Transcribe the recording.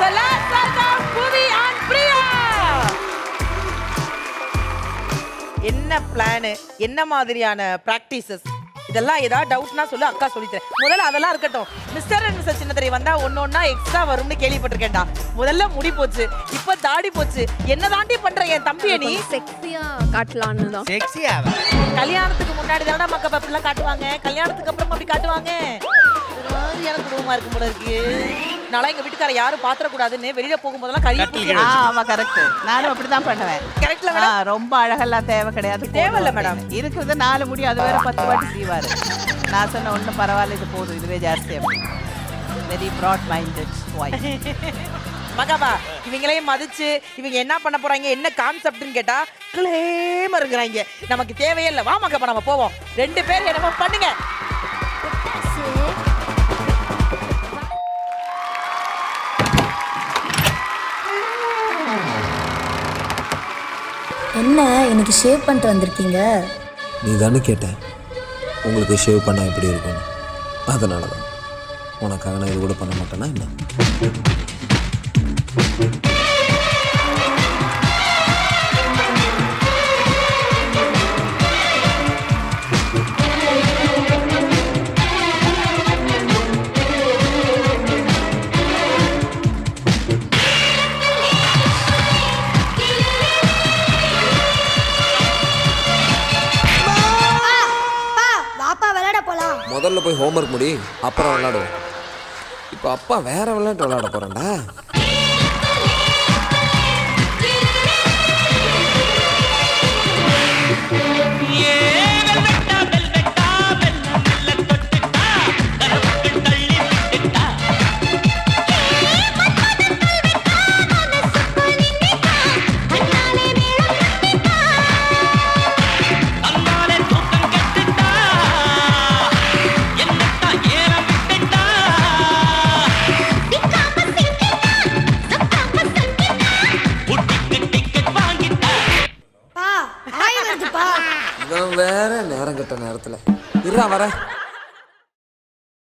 So let's welcome Bhuvi and Priya. என்ன plan, என்ன மாதிரியான பிராக்டிசஸ், இதெல்லாம் ஏதாவது டவுட்னா சொல்லு, அக்கா சொல்லித்தரேன். முதல்ல அதெல்லாம் இருக்கட்டும். மிஸ்டர் அண்ட் மிஸ்டர் சின்னத்திரை வந்தா ஒன்னொன்னா எக்ஸ்ட்ரா வரும்னு கேள்விப்பட்டிருக்கேன்டா. முதல்ல முடி போச்சு, இப்ப தாடி போச்சு. என்ன தாண்டி பண்ற என் தம்பியை நீ? செக்ஸியா காட்டலான்னு தான். செக்ஸியாவா? கல்யாணத்துக்கு முன்னாடி தானே மக்கள் அப்படிலாம் காட்டுவாங்க, கல்யாணத்துக்கு அப்புறம் அப்படி காட்டுவாங்க. எனக்கு குடும்பமா இருக்கும் போல இருக்கு. நாளா எங்க வீட்டுக்கார யாரும் பாத்திரக்கூடாதுன்னு வெளியில போகும்போதெல்லாம் கறி. ஆமா கரெக்ட். நானும் அப்படிதான் பண்ணுவேன். கரெக்ட்ல மேடம். ரொம்ப அழகெல்லாம் தேவை கிடையாது. தேவையில்ல மேடம். இருக்கிறது 4 முடி, அது வேற 10 வாட்டி செய்வாரு. நான் சொன்ன ஒன்றும் பரவாயில்ல, இது போதும், இதுவே ஜாஸ்தி. Very broad minded wife. Makapa இவங்களையும் மதிச்சு இவங்க என்ன பண்ண போறாங்க, என்ன கான்செப்ட்னு கேட்டா கிளேம இருக்கிறாங்க. நமக்கு தேவையே இல்லை. வா மகாபா நம்ம போவோம். 2 பேர் என்னமோ பண்ணுங்க. என்ன எனக்கு ஷேவ் பண்ணிட்டு வந்திருக்கீங்க? நீ தானே கேட்டேன் உங்களுக்கு ஷேவ் பண்ணால் எப்படி இருக்குன்னு. அதனால தான் உனக்காக நான் இது கூட பண்ண மாட்டேன்னா என்ன? முதல்ல போய் ஹோம்ஒர்க் முடி, அப்புறம் விளையாடுவோம். இப்போ அப்பா வேற விளையாட்டு விளையாட போறேன்டா. இவன் வேற நேரம் கட்ட நேரத்தில் இருடா வரேன்.